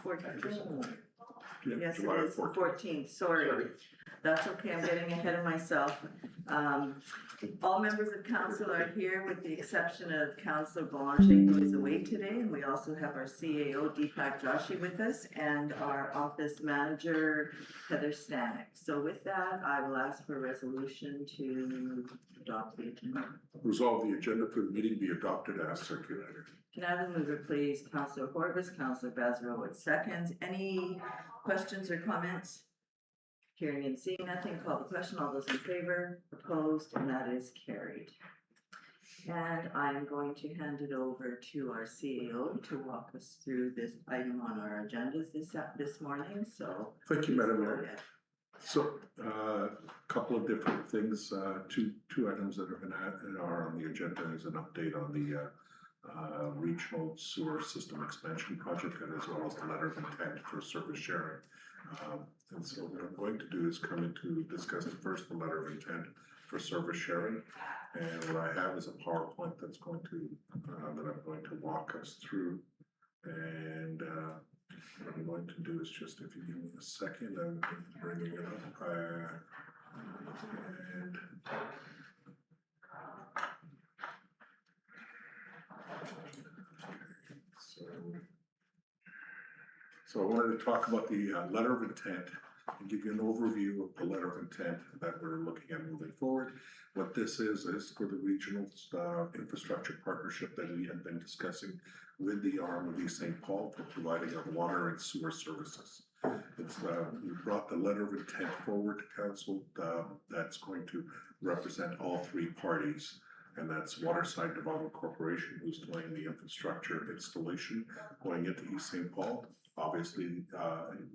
14th. Yeah, Yes, it July is 14th, sorry. That's okay, I'm getting ahead of myself. All members of council are here with the exception of Councillor Boulanger, who is away today. And we also have our CAO Deepak Joshi with us and our office manager Heather Stanek. So with that, I will ask for a resolution to adopt the agenda. Resolve the agenda for the meeting be adopted as circulated. Can I have a mover, please? Councillor Horvis, Councillor Bazarowitz seconds. Any questions or comments? Hearing and seeing nothing, call the question. All those in favor, opposed, and that is carried. And I'm going to hand it over to our CAO to walk us through this item on our agendas this morning. So Thank you, Madam Mayor. So, a couple of different things, two items that are on the agenda is an update on the regional sewer system expansion project, and as well as the letter of intent for service sharing. And so what I'm going to do is come in to discuss first the letter of intent for service sharing. And what I have is a PowerPoint that's going to, that I'm going to walk us through. And what I'm going to do is just, if you give me a second, I'm bringing it up. And so I wanted to talk about the letter of intent and give you an overview of the letter of intent that we're looking at moving forward. What this is for the regional infrastructure partnership that we have been discussing with the arm of East St. Paul for providing of water and sewer services. It's we brought the letter of intent forward to council that's going to represent all three parties. And that's Waterside Development Corporation, who's doing the infrastructure installation going into East St. Paul. Obviously,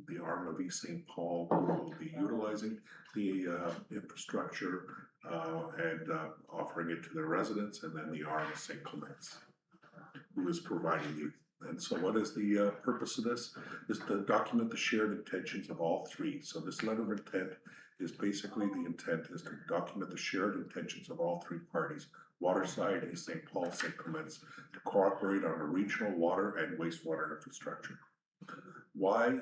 the arm of East St. Paul will be utilizing the infrastructure and offering it to their residents, and then the arm of St. Clements, who is providing the. And so what is the purpose of this? Is to document the shared intentions of all three. So this letter of intent is basically the intent is to document the shared intentions of all three parties, Waterside, East St. Paul, St. Clements, to cooperate on a regional water and wastewater infrastructure. Why?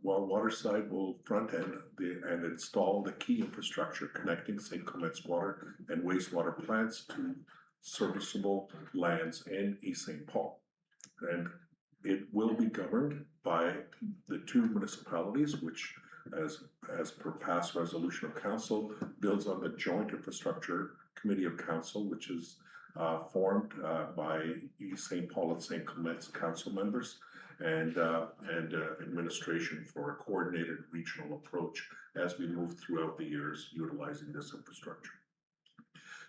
Well, Waterside will front end and install the key infrastructure connecting St. Clements water and wastewater plants to serviceable lands in East St. Paul. And it will be governed by the two municipalities, which as per past resolution of council, builds on the joint infrastructure committee of council, which is formed by East St. Paul and St. Clements council members and administration for a coordinated regional approach as we move throughout the years utilizing this infrastructure.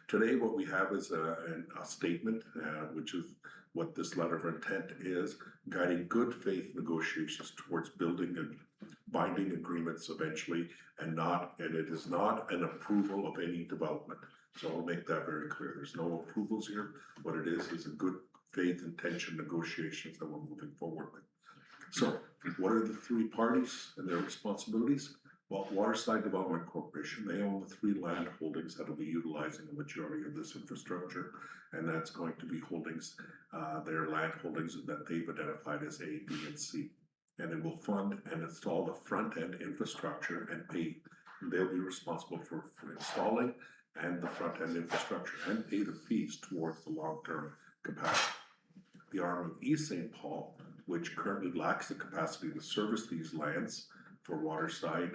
Today, what we have is a statement, which is what this letter of intent is, guiding good faith negotiations towards building and binding agreements eventually, and it is not an approval of any development. So I'll make that very clear. There's no approvals here. What it is a good faith intention negotiations that we're moving forward with. So what are the three parties and their responsibilities? Well, Waterside Development Corporation, they own the three land holdings that will be utilizing the majority of this infrastructure, and that's going to be holdings, their land holdings that they've identified as A, B, and C. And it will fund and install the front end infrastructure and pay. They'll be responsible for installing and the front end infrastructure and pay the fees towards the long-term capacity. The arm of East St. Paul, which currently lacks the capacity to service these lands for Waterside,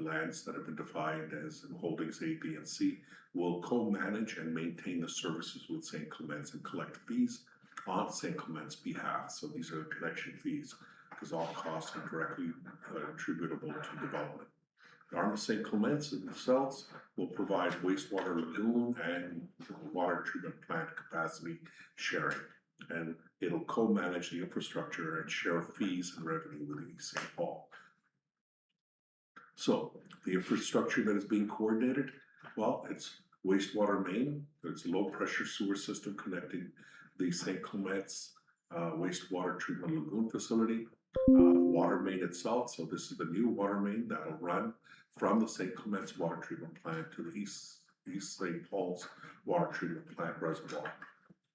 lands that have been defined as holdings A, B, and C, will co-manage and maintain the services with St. Clements and collect fees on St. Clements' behalf. So these are connection fees because all costs are directly attributable to development. The arm of St. Clements themselves will provide wastewater lagoon and water treatment plant capacity sharing, and it'll co-manage the infrastructure and share fees and revenue with East St. Paul. So the infrastructure that is being coordinated, well, it's wastewater main, it's low pressure sewer system connecting the St. Clements wastewater treatment lagoon facility, water main itself. So this is the new water main that will run from the St. Clements water treatment plant to the East St. Paul's water treatment plant reservoir.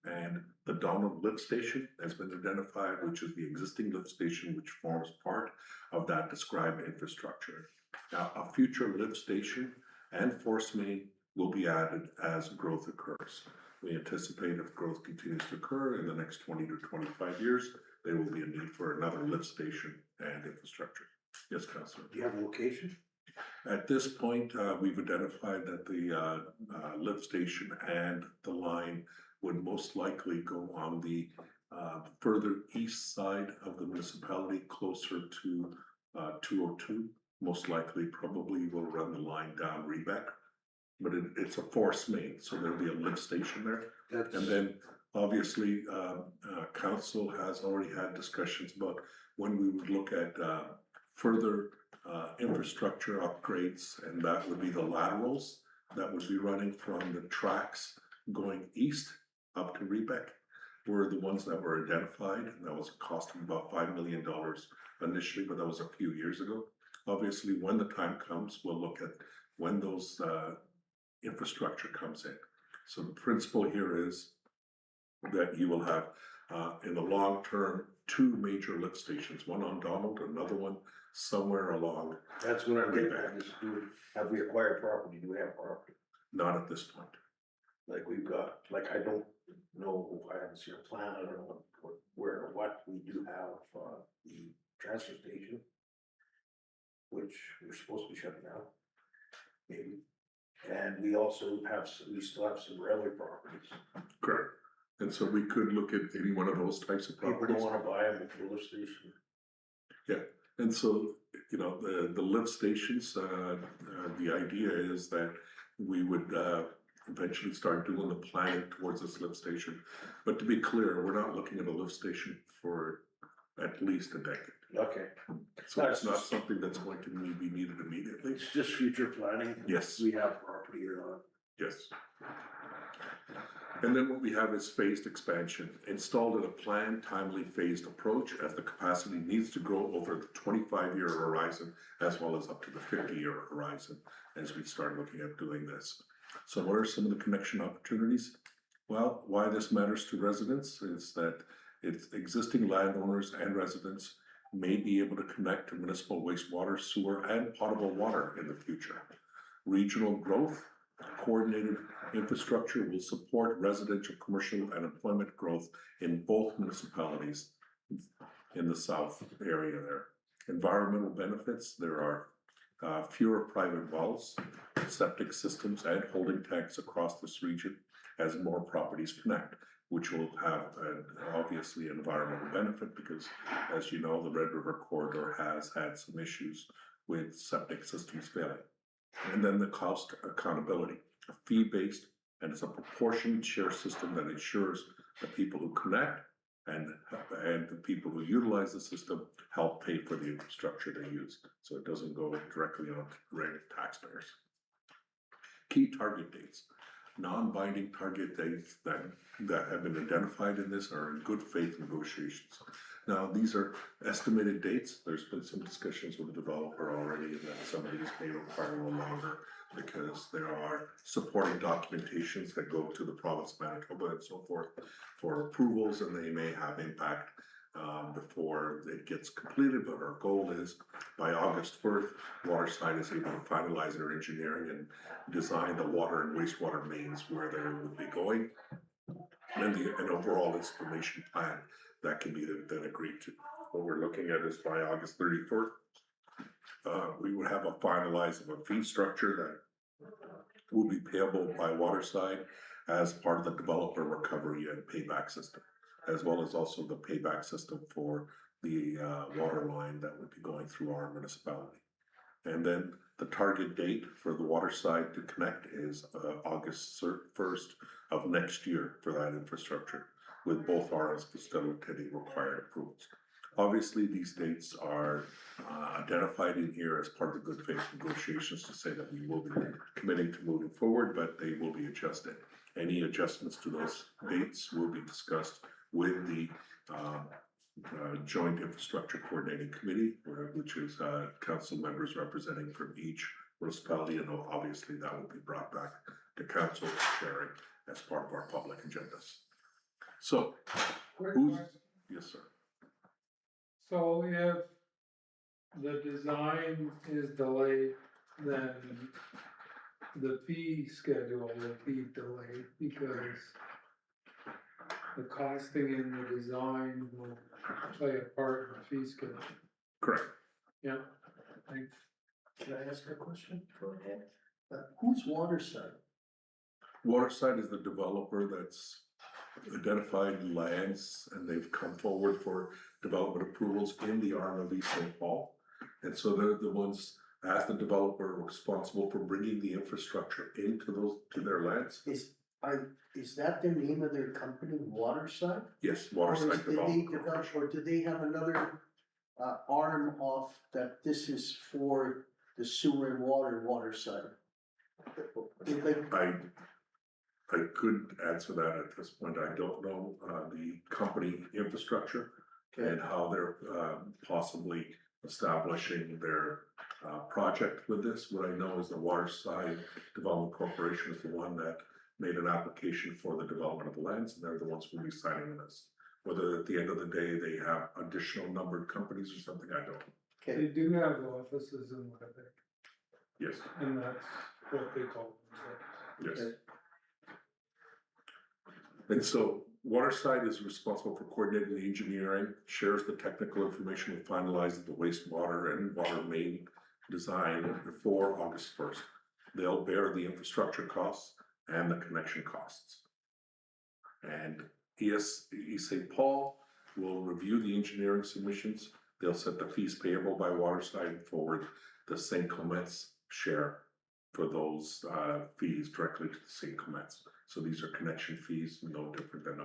And the Donald Lift Station has been identified, which is the existing lift station, which forms part of that described infrastructure. Now, a future lift station and force main will be added as growth occurs. We anticipate if growth continues to occur in the next 20 to 25 years, there will be a need for another lift station and infrastructure. Yes, Councilor. Do you have a location? At this point, we've identified that the lift station and the line would most likely go on the further east side of the municipality, closer to 202. Most likely, probably will run the line down Rebec, but it's a force main, so there'll be a lift station there. That's, And then, obviously, council has already had discussions about when we would look at further infrastructure upgrades, and that would be the laterals that would be running from the tracks going east up to Rebec were the ones that were identified, and that was a cost of about $5 million initially, but that was a few years ago. Obviously, when the time comes, we'll look at when those infrastructure comes in. So the principle here is that you will have, in the long term, two major lift stations, one on Donald, another one somewhere along, that's what I'm getting at, is have we acquired property, do we have property? not at this point. Like we've got, like I don't know, I haven't seen a plan, I don't know where or what, we do have, the transfer station, which we're supposed to be shutting down, maybe. And we also have, we still have some railway properties. Correct. And so we could look at any one of those types of People don't properties. wanna buy them at the lift station. And so, you know, the lift stations, the idea is that we would eventually start doing the planning towards this lift station. But to be clear, we're not looking at a lift station for at least a decade. Okay, So it's not something that's going to be needed immediately. it's just future planning. Yes. We have property or not. Yes. And then what we have is phased expansion, installed in a planned, timely, phased approach as the capacity needs to grow over the 25-year horizon, as well as up to the 50-year horizon, as we start looking at doing this. So what are some of the connection opportunities? Well, why this matters to residents is that it's existing landowners and residents may be able to connect to municipal wastewater, sewer, and potable water in the future. Regional growth, coordinated infrastructure will support residential, commercial, and employment growth in both municipalities in the south area there. Environmental benefits, there are fewer private wells, septic systems, and holding tanks across this region as more properties connect, which will have obviously an environmental benefit because, as you know, the Red River Corridor has had some issues with septic systems failing. And then the cost accountability, a fee-based, and it's a proportionate share system that ensures the people who connect and the people who utilize the system help pay for the infrastructure they use. So it doesn't go directly on regular taxpayers. Key target dates. Non-binding target dates that have been identified in this are in good faith negotiations. Now, these are estimated dates. There's been some discussions with the developer already, and that some of these may require a little longer because there are supporting documentations that go to the province of Manitoba and so forth for approvals, and they may have impact before it gets completed. But our goal is by August 1st, Waterside is able to finalize their engineering and design the water and wastewater mains where they would be going, and an overall installation plan that can be then agreed to. What we're looking at is by August 31st, we would have a finalize of a fee structure that will be payable by Waterside as part of the developer recovery and payback system, as well as also the payback system for the water line that would be going through our municipality. And then the target date for the Waterside to connect is August 1st of next year for that infrastructure, with both RS facilitating required approvals. Obviously, these dates are identified in here as part of the good faith negotiations to say that we will be committing to moving forward, but they will be adjusted. Any adjustments to those dates will be discussed with the Joint Infrastructure Coordinating Committee, which is council members representing from each municipality, and obviously that will be brought back to council sharing as part of our public agendas. So, Quick who's, question. yes, sir. So if the design is delayed, then the fee schedule will be delayed because the costing in the design will play a part in the fee schedule. Correct. Yeah, thanks. Can I ask a question? Go ahead. Who's Waterside? Waterside is the developer that's identified lands and they've come forward for development approvals in the RMLD St. Paul. And so they're the ones, as the developer, responsible for bringing the infrastructure into those, to their lands. Is that the name of their company, Waterside? Yes, Or Waterside did they Development. develop, or do they have another, arm of that this is for the sewer and waterside? Did they, I couldn't answer that at this point. I don't know, the company infrastructure and how they're, possibly establishing their, project with this. What I know is the Waterside Development Corporation is the one that made an application for the development of the lands, and they're the ones who will be signing this. Whether at the end of the day, they have additional numbered companies or something, I don't. They okay, do have offices in Winnipeg, Yes, and that's what they call themselves. yes. And so Waterside is responsible for coordinating the engineering, shares the technical information, and finalizes the wastewater and water main design before August 1st. They'll bear the infrastructure costs and the connection costs. And St. Paul will review the engineering submissions. They'll set the fees payable by Waterside and forward the St. Clements share for those fees directly to the St. Clements. So these are connection fees, no different than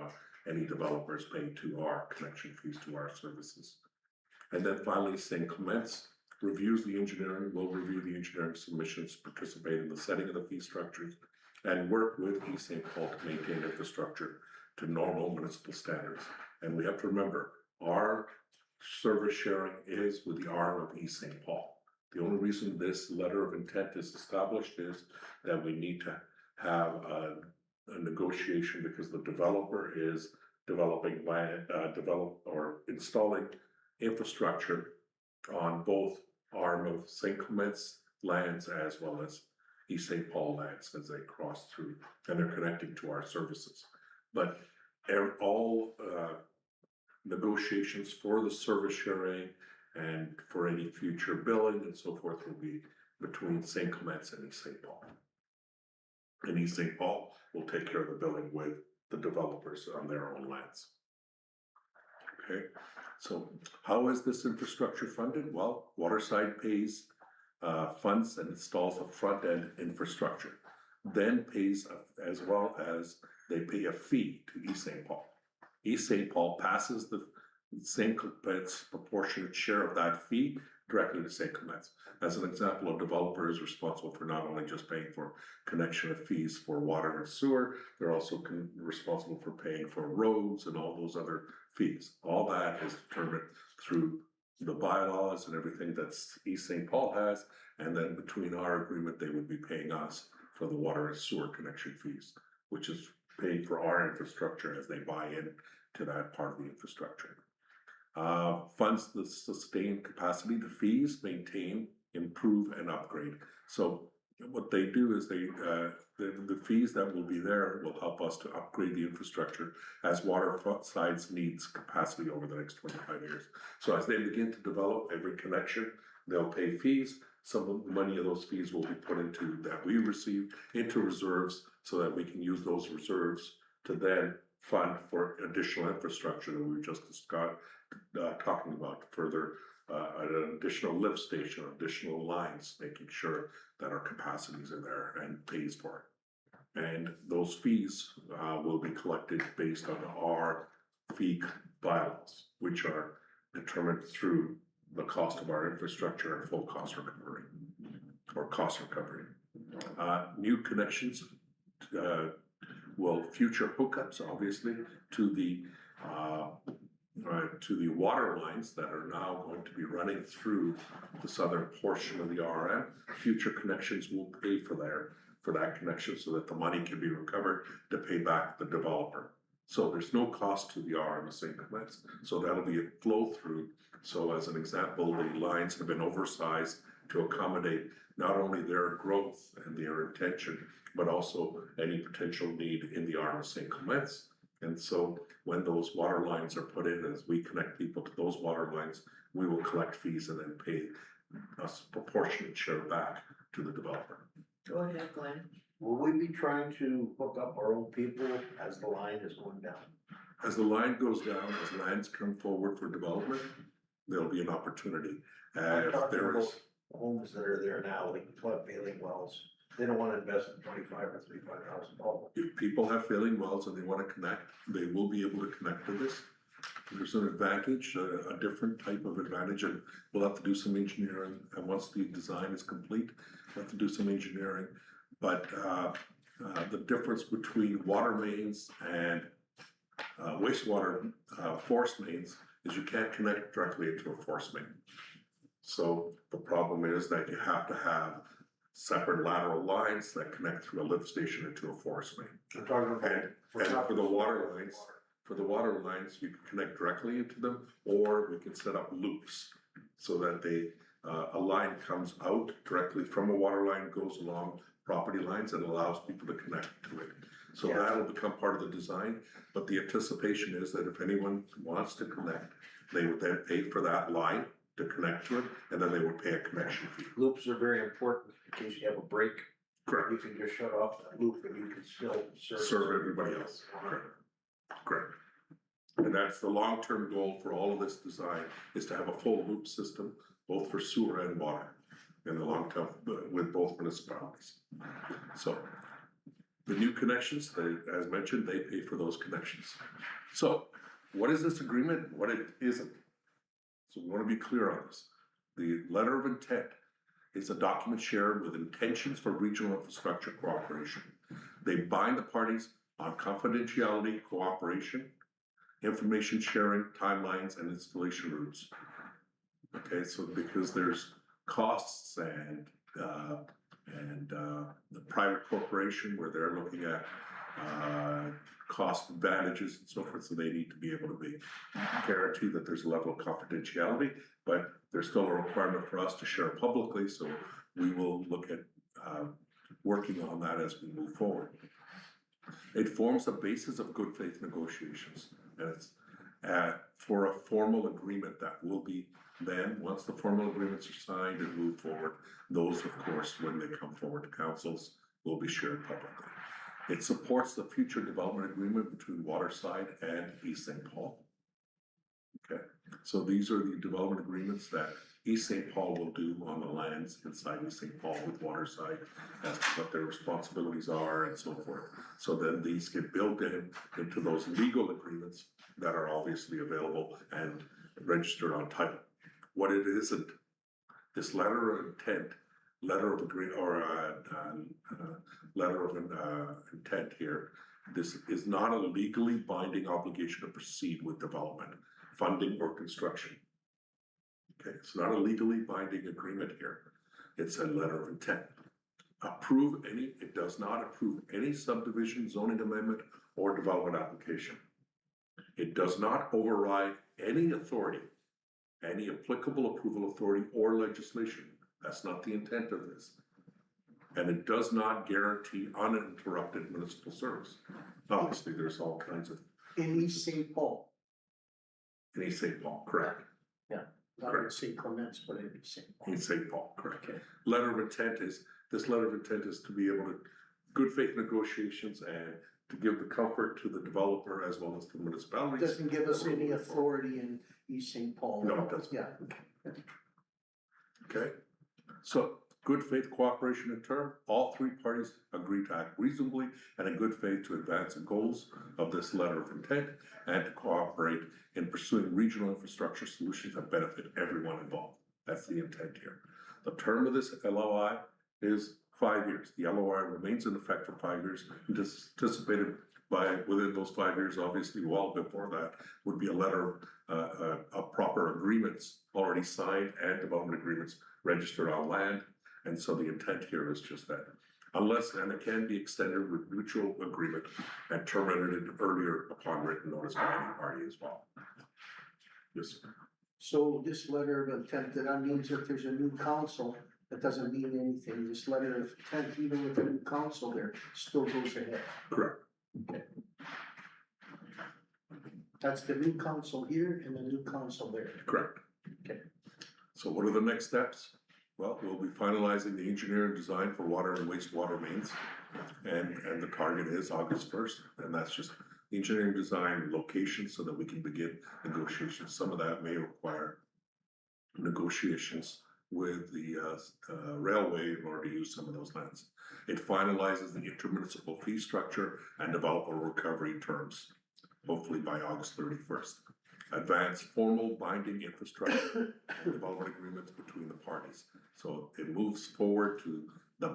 any developers paying to our connection fees to our services. And then finally, St. Clements reviews the engineering, will review the engineering submissions, participate in the setting of the fee structures, and work with East St. Paul to maintain infrastructure to normal municipal standards. And we have to remember, our service sharing is with the arm of East St. Paul. The only reason this letter of intent is established is that we need to have a negotiation because the developer is developing land, or installing infrastructure on both arm of St. Clements lands as well as East St. Paul lands as they cross through, and they're connecting to our services. But all negotiations for the service sharing and for any future billing and so forth will be between St. Clements and East St. Paul. And East St. Paul will take care of the billing with the developers on their own lands. Okay, so how is this infrastructure funded? Well, Waterside pays funds and installs a front-end infrastructure, then pays as well as they pay a fee to East St. Paul. East St. Paul passes the St. Clements proportionate share of that fee directly to St. Clements. As an example, a developer is responsible for not only just paying for connection of fees for water and sewer, they're also responsible for paying for roads and all those other fees. All that is determined through the bylaws and everything that East St. Paul has, and then between our agreement, they would be paying us for the water and sewer connection fees, which is paying for our infrastructure as they buy in to that part of the infrastructure. Funds the sustained capacity, the fees maintain, improve, and upgrade. So what they do is the fees that will be there will help us to upgrade the infrastructure as Waterside's needs capacity over the next 25 years. So as they begin to develop every connection, they'll pay fees. Some of the money of those fees will be put into, that we receive, into reserves so that we can use those reserves to then fund for additional infrastructure that we were just talking about further, an additional lift station, additional lines, making sure that our capacities are there and pays for it. And those fees will be collected based on our fee bylaws, which are determined through the cost of our infrastructure and full cost recovery, or cost recovery. New connections will future hookups, obviously, to the water lines that are now going to be running through the southern portion of the RM. Future connections will pay for that connection so that the money can be recovered to pay back the developer. So there's no cost to the RMSA Clements, so that'll be a flow through. So as an example, the lines have been oversized to accommodate not only their growth and their intention, but also any potential need in the RMSA Clements. And so when those water lines are put in, as we connect people to those water lines, we will collect fees and then pay a proportionate share back to the developer. Go ahead, Glenn. Will we be trying to hook up our own people as the line is going down? As the line goes down, as lands come forward for development, there'll be an opportunity. I'm If talking there about is, homes that are there now, like flood failing wells, they don't wanna invest in $25,000 or $35,000. if people have failing wells and they wanna connect, they will be able to connect to this. There's an advantage, a different type of advantage, and we'll have to do some engineering, and once the design is complete, we'll have to do some engineering. But, the difference between water mains and wastewater, force mains is you can't connect directly into a force main. So the problem is that you have to have separate lateral lines that connect through a lift station into a force main. I'm talking about. And for the water lines, you can connect directly into them, or we can set up loops so that a line comes out directly from a water line, goes along property lines and allows people to connect to it. So Yeah. that'll become part of the design, but the anticipation is that if anyone wants to connect, they would then pay for that line to connect to it, and then they would pay a connection fee. Loops are very important in case you have a break. Correct. You can just shut off that loop and you can still Serve everybody else. Correct. Correct. And that's the long-term goal for all of this design, is to have a full loop system, both for sewer and water, in the long term, with both municipalities. So, the new connections, as mentioned, they pay for those connections. So, what is this agreement, what it isn't? So we wanna be clear on this. The letter of intent is a document shared with intentions for regional infrastructure cooperation. They bind the parties on confidentiality, cooperation, information sharing, timelines, and installation routes. Okay, so because there's costs and the private corporation where they're looking at cost advantages and so forth, so they need to be able to be guaranteed that there's a level of confidentiality, but there's still a requirement for us to share publicly, so we will look at working on that as we move forward. It forms a basis of good faith negotiations, and it's for a formal agreement that will be then, once the formal agreements are signed and move forward, those, of course, when they come forward to councils, will be shared publicly. It supports the future development agreement between Waterside and East St. Paul. Okay, so these are the development agreements that East St. Paul will do on the lands inside East St. Paul with Waterside, as to what their responsibilities are and so forth. So then these get built into those legal agreements that are obviously available and registered on title. What it isn't, this letter of intent, letter of agreement, or letter of intent here, this is not a legally binding obligation to proceed with development, funding, or construction. Okay, it's not a legally binding agreement here. It's a letter of intent. It does not approve any subdivision, zoning amendment, or development application. It does not override any authority, any applicable approval authority or legislation. That's not the intent of this. And it does not guarantee uninterrupted municipal service. Obviously, there's all kinds of. In East St. Paul, In East St. Paul, correct. not in St. Clements, but in East St. Paul. In St. Paul, correct. Okay. Letter of intent is, this letter of intent is to be able to, good faith negotiations and to give the comfort to the developer as well as the municipalities. Doesn't give us that we're any moving forward. authority in East St. Paul. No, it doesn't. Yeah, Okay, so good faith cooperation in term, all three parties agree to act reasonably and in good faith to advance the goals of this letter of intent and to cooperate in pursuing regional infrastructure solutions that benefit everyone involved. That's the intent here. The term of this LOI is 5 years. The LOI remains in effect for 5 years, anticipated by, within those 5 years, obviously well before that, would be a letter of proper agreements already signed and development agreements registered on land. And so the intent here is just that. unless, and it can be extended with mutual agreement and terminated earlier upon written notice by any party as well. Yes, sir. So this letter of intent, that means if there's a new council, that doesn't mean anything. This letter of intent, even with a new council there, still goes ahead. Correct. That's the new council here and the new council there. Correct. Okay. So what are the next steps? Well, we'll be finalizing the engineering design for water and wastewater mains. And the target is August first, and that's just engineering design, location, so that we can begin negotiations. Some of that may require negotiations with the railway in order to use some of those lands. It finalizes the intermunicipal fee structure and developer recovery terms, hopefully by August 31st. Advance formal binding infrastructure and development agreements between the parties. So it moves forward to the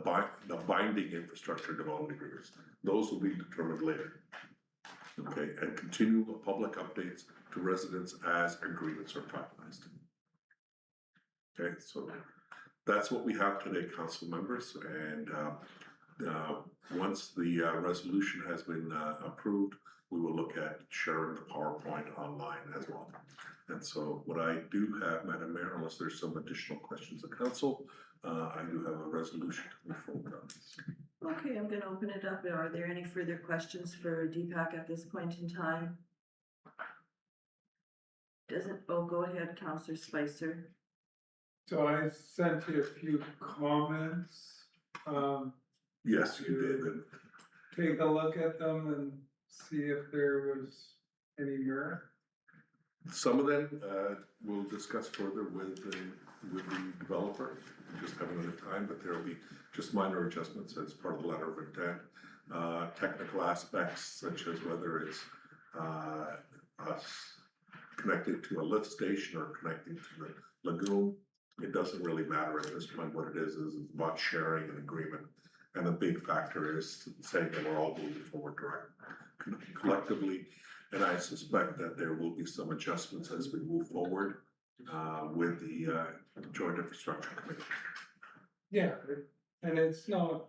binding infrastructure development agreements. Those will be determined later. Okay, and continue public updates to residents as agreements are finalized. Okay, so that's what we have today, council members, and once the resolution has been approved, we will look at sharing the PowerPoint online as well. And so what I do have, Madam Mayor, unless there's some additional questions of council, I do have a resolution to move forward on this. Okay, I'm gonna open it up. Are there any further questions for Deepak at this point in time? Go ahead, Counselor Spicer. So I sent you a few comments, Yes, you did, and take a look at them and see if there was any merit. some of them we'll discuss further with the developer. We just haven't had time, but there will be just minor adjustments as part of the letter of intent. Technical aspects such as whether it's us connected to a lift station or connecting to the lagoon. It doesn't really matter at this point. What it is about sharing an agreement. And the big factor is saying that we're all moving forward collectively. And I suspect that there will be some adjustments as we move forward with the Joint Infrastructure Committee. Yeah, and it's not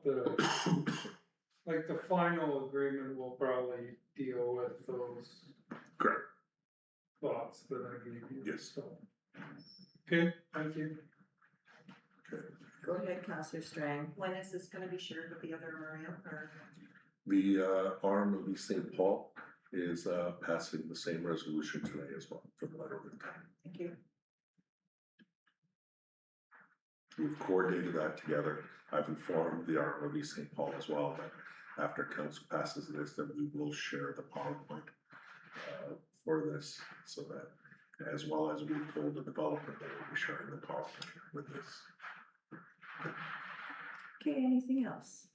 like the final agreement will probably deal with those Correct. thoughts that I gave you. Yes. So. Okay, thank you. Okay. Go ahead, Counselor Strang. When is this gonna be shared with the other area or? The arm of East St. Paul is passing the same resolution today as well for the letter of intent. Thank you. We've coordinated that together. I've informed the arm of East St. Paul as well that after council passes this, that we will share the PowerPoint for this, so that as well as we told the developer that we'll be sharing the PowerPoint with this. Okay, anything else?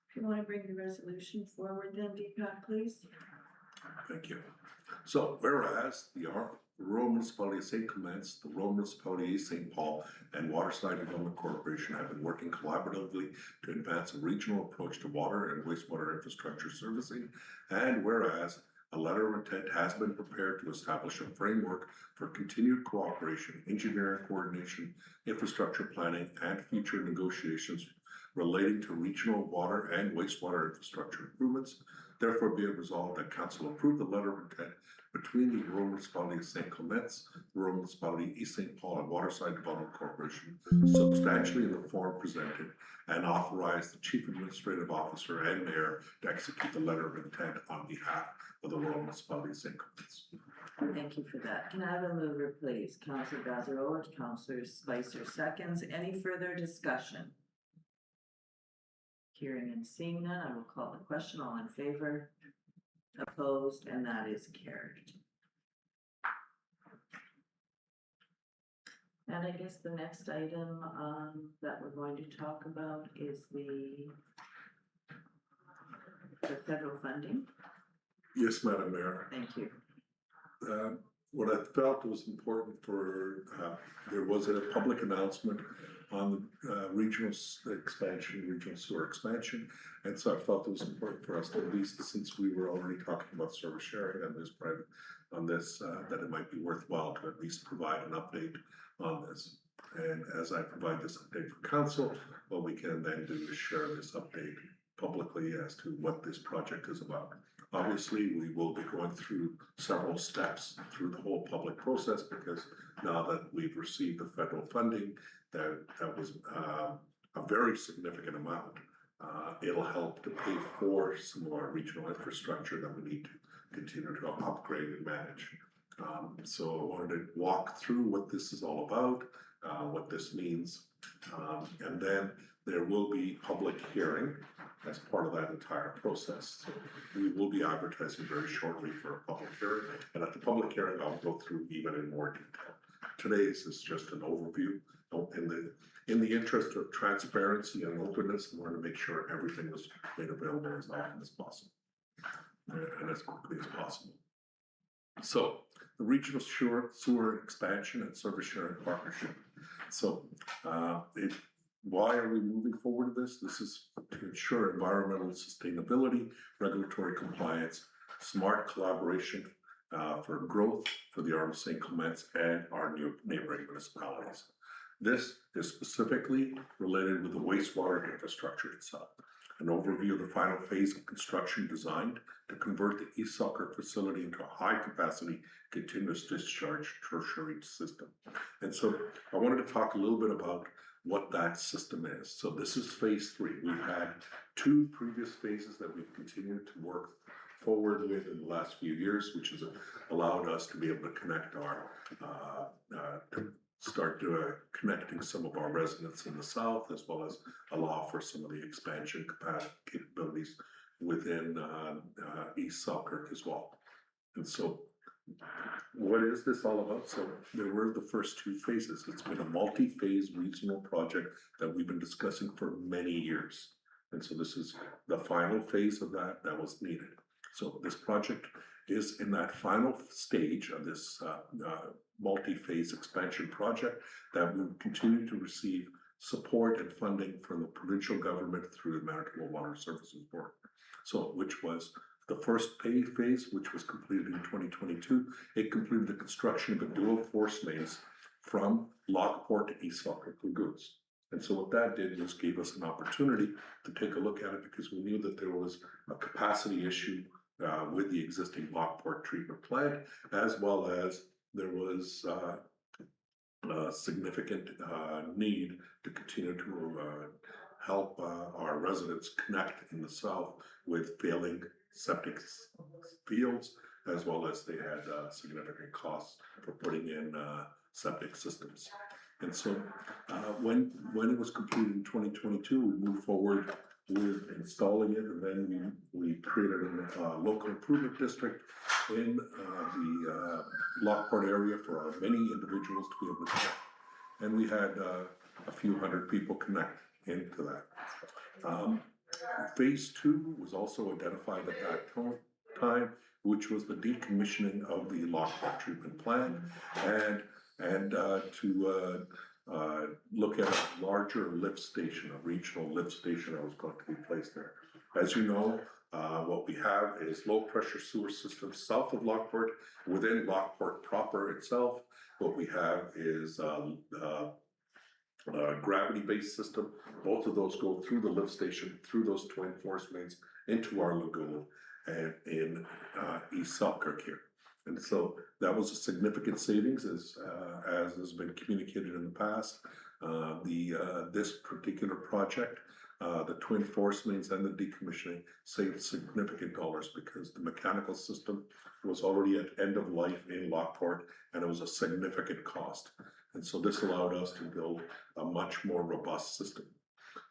If you want to bring the resolution forward then, Deepak, please. Thank you. So whereas the Rural Municipality of St. Clements, the Rural Municipality of St. Paul, and Waterside Development Corporation have been working collaboratively to advance a regional approach to water and wastewater infrastructure servicing, and whereas a letter of intent has been prepared to establish a framework for continued cooperation, engineering coordination, infrastructure planning, and future negotiations relating to regional water and wastewater infrastructure improvements. Therefore, be it resolved that council approve the letter of intent between the Rural Municipality of St. Clements, the Rural Municipality of East St. Paul, and Waterside Development Corporation substantially in the form presented, and authorize the Chief Administrative Officer and Mayor to execute the letter of intent on behalf of the Rural Municipality of St. Clements. Thank you for that. Can I have a mover, please? Counselor Gazzaro, Counselor Spicer seconds. Any further discussion? Hearing and seeing none, I will call the question. All in favor? Opposed? And that is carried. And I guess the next item that we're going to talk about is the federal funding. Yes, Madam Mayor. Thank you. What I felt was important for, there was a public announcement on regional expansion, regional sewer expansion. And so I felt it was important for us to, at least since we were already talking about service sharing and this private on this, that it might be worthwhile to at least provide an update on this. And as I provide this update for council, what we can then do is share this update publicly as to what this project is about. Obviously, we will be going through several steps through the whole public process, because now that we've received the federal funding, that was a very significant amount. It'll help to pay for some of our regional infrastructure that we need to continue to upgrade and manage. So I wanted to walk through what this is all about, what this means. And then there will be public hearing as part of that entire process. So we will be advertising very shortly for a public hearing. And at the public hearing, I'll go through even in more detail. Today's is just an overview. In the interest of transparency and openness, I want to make sure everything was made available as often as possible and as quickly as possible. So the regional sewer expansion and service sharing partnership. So why are we moving forward with this? This is to ensure environmental sustainability, regulatory compliance, smart collaboration for growth for the Arm of St. Clements and our new neighboring municipalities. This is specifically related with the wastewater infrastructure itself. An overview of the final phase of construction designed to convert the East Soccer facility into a high-capacity continuous discharge tertiary system. And so I wanted to talk a little bit about what that system is. So this is phase 3. We've had 2 previous phases that we've continued to work forward with in the last few years, which has allowed us to be able to connect our connecting some of our residents in the south, as well as allow for some of the expansion capabilities within East Selkirk as well. And so what is this all about? So there were the first 2 phases. It's been a multi-phase regional project that we've been discussing for many years. And so this is the final phase of that was needed. So this project is in that final stage of this multi-phase expansion project that will continue to receive support and funding from the provincial government through the Manitoba Water Services Board. So which was the first phase, which was completed in 2022. It completed the construction of a dual force mains from Lockport to East Selkirk Lagoons. And so what that did was gave us an opportunity to take a look at it, because we knew that there was a capacity issue with the existing Lockport treatment plant, as well as there was a significant need to continue to help our residents connect in the south with failing septic fields, as well as they had significant costs for putting in septic systems. And so when it was completed in 2022, we moved forward with installing it, and then we created a local improvement district in the Lockport area for our many individuals to be able to connect. And we had a few hundred people connect into that. Phase 2 was also identified at that time, which was the decommissioning of the Lockport treatment plant, and to look at a larger lift station, a regional lift station that was going to be placed there. As you know, what we have is low pressure sewer systems south of Lockport. Within Lockport proper itself, what we have is gravity-based system. Both of those go through the lift station, through those twin force mains into our lagoon and in East Selkirk here. And so that was a significant savings, as has been communicated in the past. This particular project, the twin force mains and the decommissioning saved significant dollars, because the mechanical system was already at end of life in Lockport, and it was a significant cost. And so this allowed us to build a much more robust system.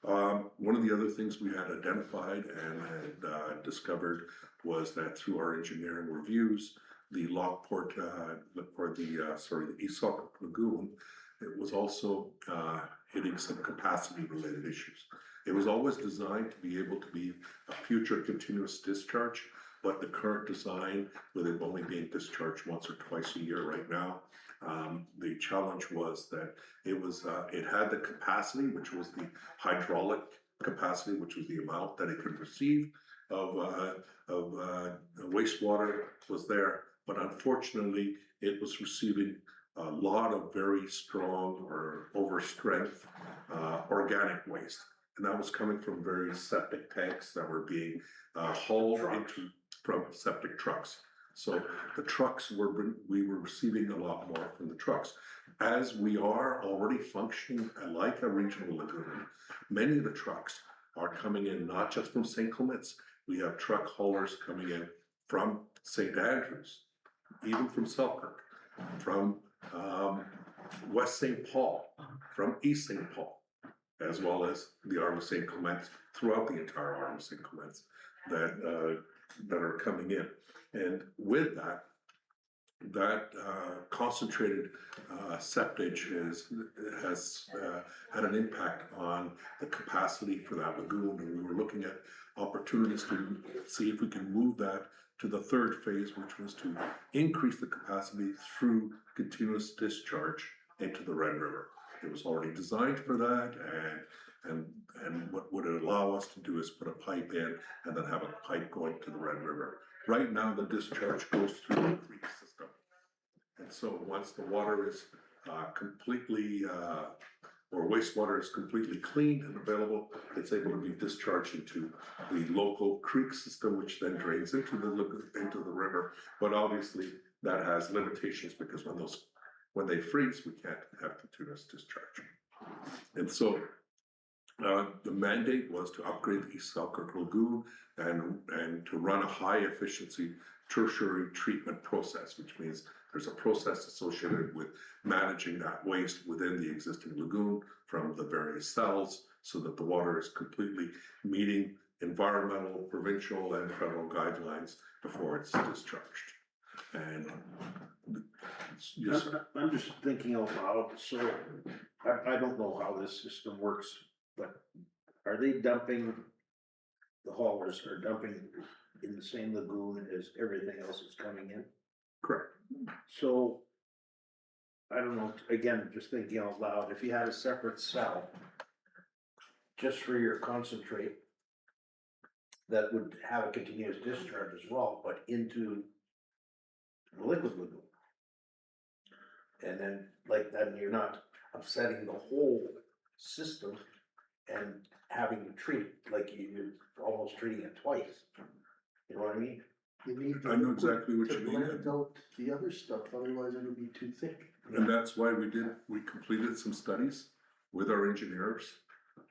One of the other things we had identified and had discovered was that through our engineering reviews, the Lockport, the East Selkirk Lagoon, it was also hitting some capacity related issues. It was always designed to be able to be a future continuous discharge, but the current design, with it only being discharged once or twice a year right now, the challenge was that it had the capacity, which was the hydraulic capacity, which was the amount that it could receive of wastewater was there, but unfortunately it was receiving a lot of very strong or over over strength, organic waste. And that was coming from various septic tanks that were being hauled into, from septic trucks. So the trucks we were receiving a lot more from the trucks. As we are already functioning like a regional lagoon, many of the trucks are coming in not just from St. Clements. We have truck haulers coming in from St. Andrews, even from Selkirk, from West St. Paul, from East St. Paul, as well as the Arm of St. Clements, throughout the entire Arm of St. Clements that are coming in. And with that concentrated septage has had an impact on the capacity for that lagoon, and we were looking at opportunities to see if we can move that to the third phase, which was to increase the capacity through continuous discharge into the Red River. It was already designed for that, and what would allow us to do is put a pipe in and then have a pipe going to the Red River. Right now, the discharge goes through the creek system. And so once the water is completely, or wastewater is completely cleaned and available, it's able to be discharged into the local creek system, which then drains into the river. But obviously, that has limitations because when they freeze, we can't have continuous discharge. And so the mandate was to upgrade the East Selkirk Lagoon and to run a high efficiency tertiary treatment process, which means there's a process associated with managing that waste within the existing lagoon from the various cells so that the water is completely meeting environmental, provincial, and federal guidelines before it's discharged. And I'm just thinking out loud, so I don't know how this system works, but are they dumping, the haulers are dumping in the same lagoon as everything else that's coming in? correct. So, I don't know, again, just thinking out loud, if you had a separate cell just for your concentrate that would have a continuous discharge as well, but into the liquid lagoon. And then, like, then you're not upsetting the whole system and having to treat, like you're almost treating it twice. You know what I mean? You need I know exactly what to you mean. blend out the other stuff, otherwise it'll be too thick. And that's why we completed some studies with our engineers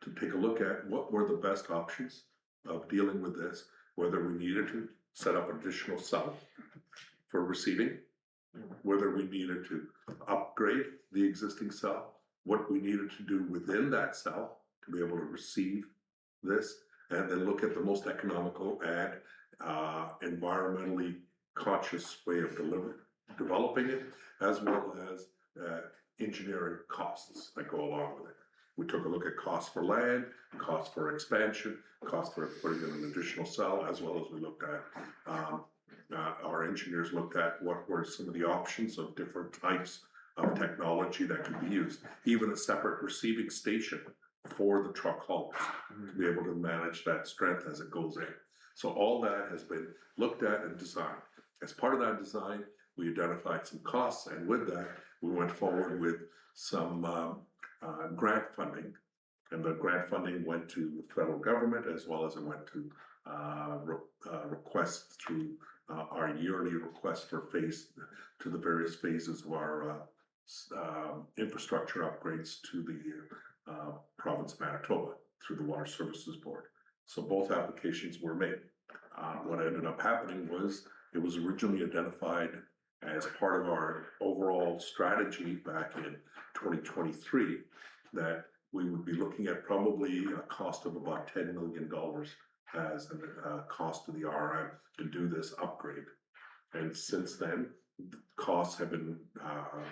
to take a look at what were the best options of dealing with this, whether we needed to set up additional cell for receiving, whether we needed to upgrade the existing cell, what we needed to do within that cell to be able to receive this, and then look at the most economical and environmentally conscious way of developing it, as well as engineering costs that go along with it. We took a look at costs for land, costs for expansion, costs for putting in an additional cell, as well as we looked at, our engineers looked at what were some of the options of different types of technology that could be used, even a separate receiving station for the truck haulers to be able to manage that strength as it goes in. So all that has been looked at and designed. As part of that design, we identified some costs, and with that, we went forward with some grant funding. And the grant funding went to the federal government, as well as it went to requests through our yearly request for to the various phases of our infrastructure upgrades to the province of Manitoba through the Water Services Board. So both applications were made. What ended up happening was it was originally identified as part of our overall strategy back in 2023 that we would be looking at probably a cost of about $10 million as a cost to the RM to do this upgrade. And since then, the costs have been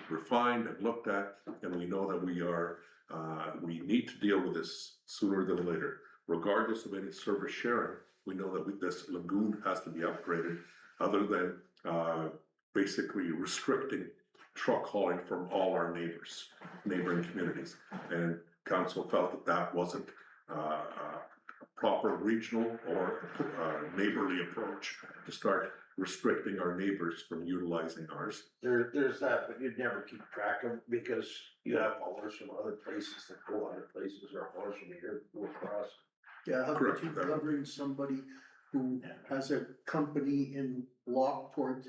refined and looked at, and we know that we need to deal with this sooner than later. Regardless of any service sharing, we know that this lagoon has to be upgraded, other than basically restricting truck hauling from all our neighboring communities. And council felt that that wasn't a proper regional or neighborly approach to start restricting our neighbors from utilizing ours. There's that, but you'd never keep track of, because you have haulers from other places that go other places, or haulers from here go across. Yeah, how Correct. about you covering somebody who has a company in Lockport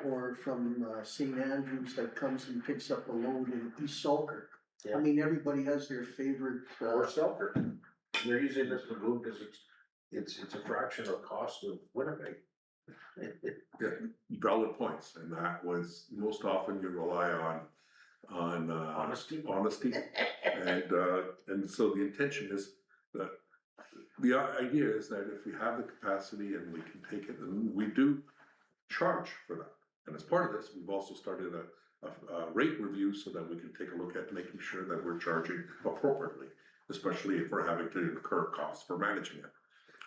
or from St. Andrews that comes and picks up a load in East Salker? Yeah. I mean, everybody has their favorite, Or Selkirk. They're using this lagoon because it's a fraction of the cost of Winnipeg. Valid points, and that was, most often you rely on Honesty. honesty. And so the intention is that, the idea is that if we have the capacity and we can take it, and we do charge for that. And as part of this, we've also started a rate review so that we can take a look at making sure that we're charging appropriately, especially if we're having to incur costs for managing it.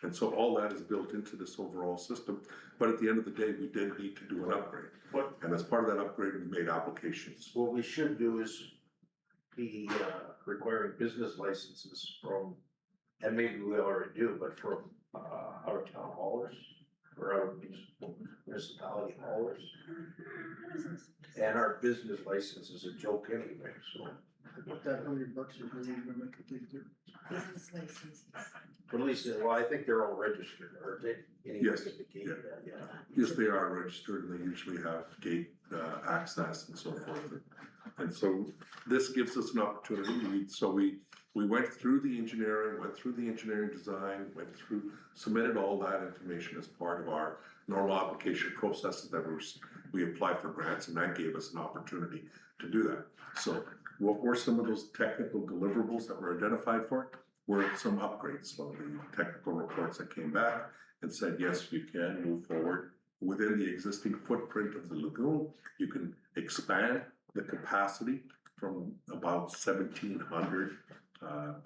And so all that is built into this overall system, but at the end of the day, we did need to do an upgrade. What- And as part of that upgrade, we made applications. What we should do is be requiring business licenses from, and maybe we already do, but from out of town haulers, or out of municipality haulers. And our business license is a joke anyway, so, but that $100 is really gonna make a big difference. Business licenses. but at least, well, I think they're all registered, or they, Yes, yeah. Yes, they are registered, and they usually have gate access and so forth. And so this gives us an opportunity, we went through the engineering, design, submitted all that information as part of our normal application processes that we apply for grants, and that gave us an opportunity to do that. So what were some of those technical deliverables that were identified for? Were some upgrades, so the technical reports that came back and said, yes, you can move forward within the existing footprint of the lagoon. You can expand the capacity from about 1,700.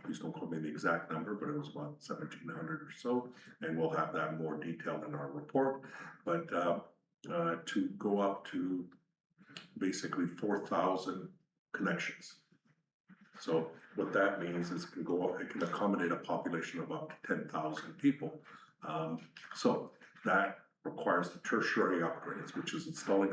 Please don't quote me the exact number, but it was about 1,700 or so, and we'll have that more detailed in our report. But to go up to basically 4,000 connections. So what that means is it can accommodate a population of up to 10,000 people. So that requires the tertiary upgrades, which is installing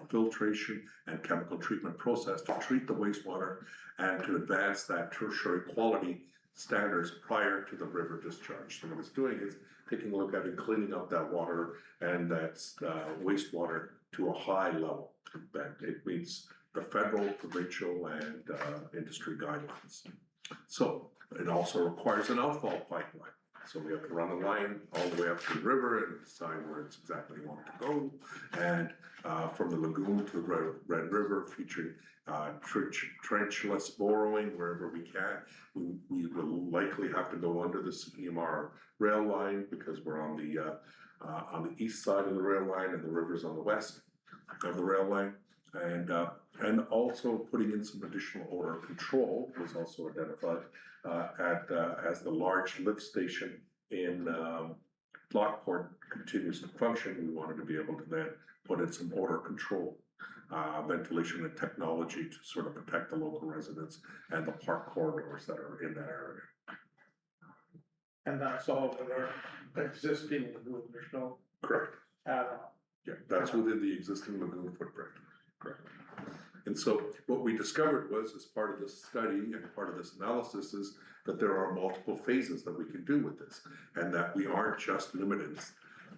filtration and chemical treatment process to treat the wastewater and to advance that tertiary quality standards prior to the river discharge. So what it's doing is taking a look at it, cleaning up that water and that wastewater to a high level that it meets the federal, provincial, and industry guidelines. So it also requires an outfall pipeline. So we have to run a line all the way up to the river and decide where it's exactly want to go. And from the lagoon to the Red River, featuring trenchless borrowing wherever we can. We will likely have to go under the CMR rail line because we're on the east side of the rail line and the river's on the west of the rail line. And also putting in some additional odor control was also identified as the large lift station in Lockport continues to function. We wanted to be able to then put in some odor control, ventilation and technology to sort of protect the local residents and the park corridors that are in that area. And that's all with our existing lagoon, there's no Correct. add-on. Yeah, that's within the existing lagoon footprint. Correct. And so what we discovered was, as part of this study and part of this analysis, is that there are multiple phases that we can do with this, and that we aren't just limited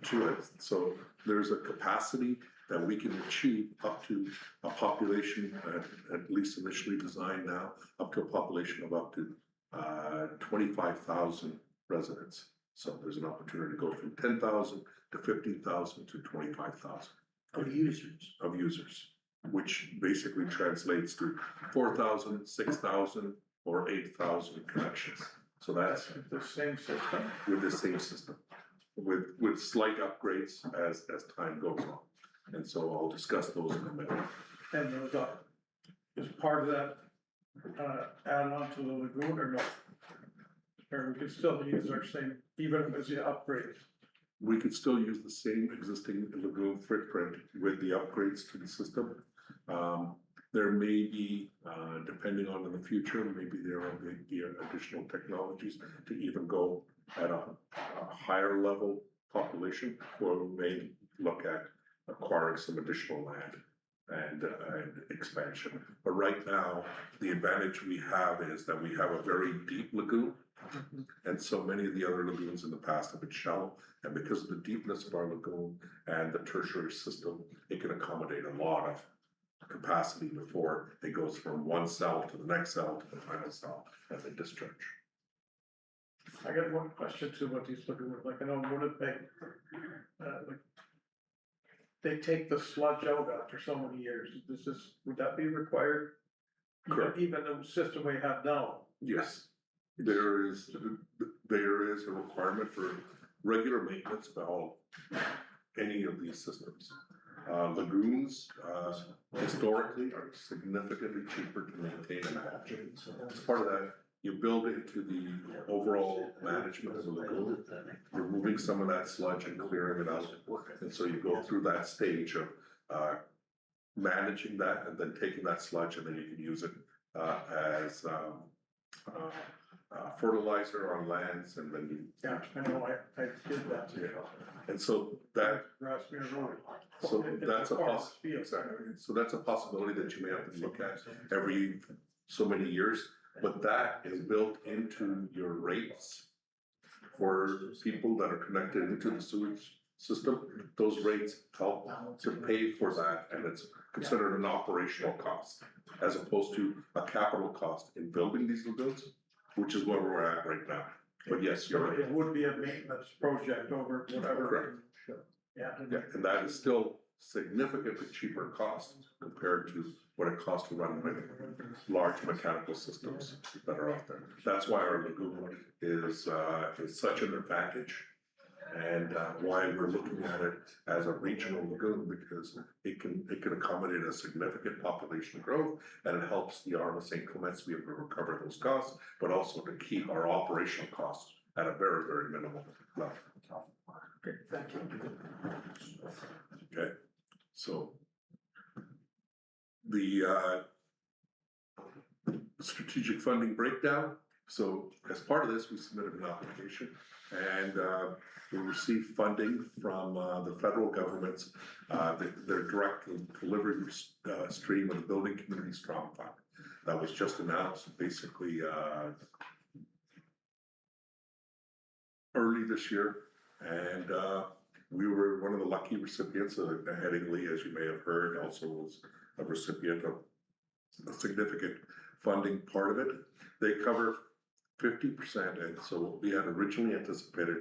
to it. So there's a capacity that we can achieve up to a population, at least initially designed now, up to a population of up to 25,000 residents. So there's an opportunity to go from 10,000 to 15,000 to 25,000 of users. Which basically translates to 4,000, 6,000, or 8,000 connections. So that's The same system. with the same system, with slight upgrades as time goes on. And so I'll discuss those in a minute. And those are, is part of that, add-on to the lagoon or no? Or we could still use our same, even as you upgrade. We could still use the same existing lagoon footprint with the upgrades to the system. There may be, depending on in the future, maybe there will be additional technologies to even go at a higher level population, or we may look at acquiring some additional land and expansion. But right now, the advantage we have is that we have a very deep lagoon. And so many of the other lagoons in the past have been shallow, and because of the deepness of our lagoon and the tertiary system, it can accommodate a lot of capacity before it goes from one cell to the next cell to the final cell at the discharge. I got one question too about these lagoons, like I know Winnipeg, like. They take the sludge out after so many years, would that be required? Correct. Even the system we have now, Yes, there is a requirement for regular maintenance of any of these systems. Lagoons, historically are significantly cheaper to maintain and manage. As part of that, you build into the overall management of the lagoon, removing some of that sludge and clearing it out. And so you go through that stage of managing that and then taking that sludge, and then you can use it as fertilizer on lands, and then you. yeah, I know, I did that. Yeah. And so that, Grassmere Road. so that's a farmer's field. exactly. So that's a possibility that you may have to look at every so many years, but that is built into your rates for people that are connected into the sewage system. Those rates help to pay for that, and it's considered an operational cost as opposed to a capital cost in building these lagoons, which is where we're at right now. But yes, you're right. It would be a maintenance project over whatever. Correct. Yeah. Yeah, and that is still significantly cheaper cost compared to what it costs to run large mechanical systems that are out there. That's why our lagoon is such an advantage, and why we're looking at it as a regional lagoon, because it can accommodate a significant population growth, and it helps the Arm of St. Clements be able to recover those costs, but also to keep our operational costs at a very, very minimal level. Okay, thank you. Okay, so the strategic funding breakdown. So as part of this, we submitted an application, and we received funding from the federal government's their direct delivery stream of the Building Community Strong Fund. That was just announced basically early this year, and we were one of the lucky recipients. Headingley, as you may have heard, also was a recipient of a significant funding part of it. They cover 50%, and so what we had originally anticipated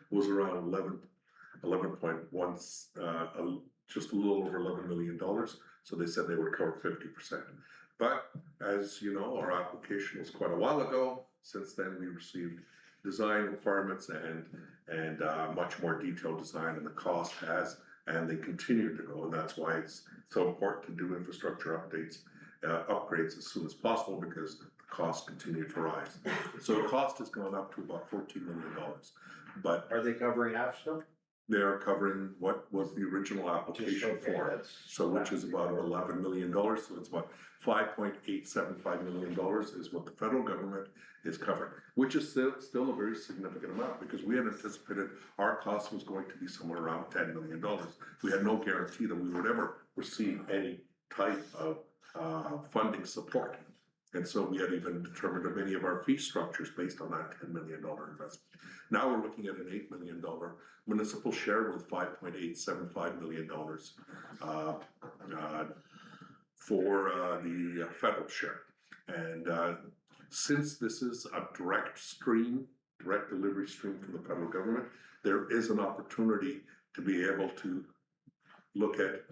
was around 11.1, just a little over $11 million. So they said they would cover 50%. But as you know, our application was quite a while ago. Since then, we received design requirements and much more detailed design, and the cost has, and they continue to go, and that's why it's so important to do infrastructure upgrades as soon as possible, because the costs continue to rise. So the cost has gone up to about $14 million, but Are they covering half still? they're covering what was the original application for, so which is about $11 million, so it's about $5.875 million is what the federal government is covering, which is still a very significant amount, because we had anticipated our cost was going to be somewhere around $10 million. We had no guarantee that we would ever receive any type of funding support. And so we had even determined many of our fee structures based on that $10 million investment. Now we're looking at an $8 million municipal share with $5.875 million for the federal share. And since this is a direct delivery stream from the federal government, there is an opportunity to be able to look at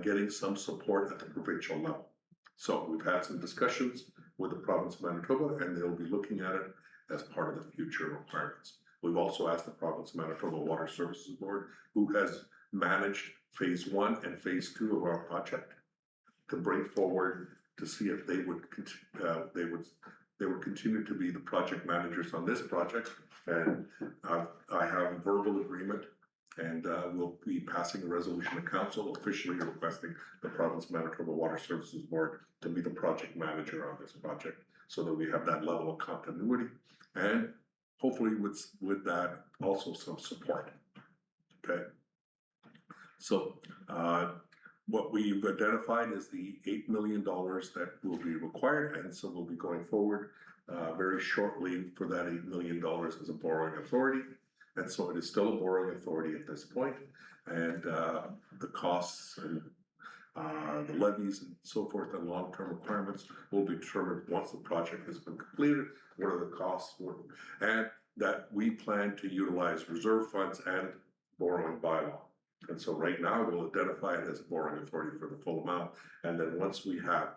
getting some support at the provincial level. So we've had some discussions with the province of Manitoba, and they'll be looking at it as part of the future requirements. We've also asked the province of Manitoba Water Services Board, who has managed phase 1 and phase 2 of our project, to bring forward to see if they would continue to be the project managers on this project. And I have a verbal agreement, and we'll be passing a resolution to council officially requesting the province of Manitoba Water Services Board to be the project manager on this project, so that we have that level of continuity, and hopefully with that also some support. okay? So, what we've identified is the $8 million that will be required, and so we'll be going forward very shortly for that $8 million as a borrowing authority. And so it is still a borrowing authority at this point, and the costs and the levies and so forth and long-term requirements will be determined once the project has been completed, what are the costs, and that we plan to utilize reserve funds and borrowing bylaw. And so right now, we'll identify it as a borrowing authority for the full amount, and then once we have,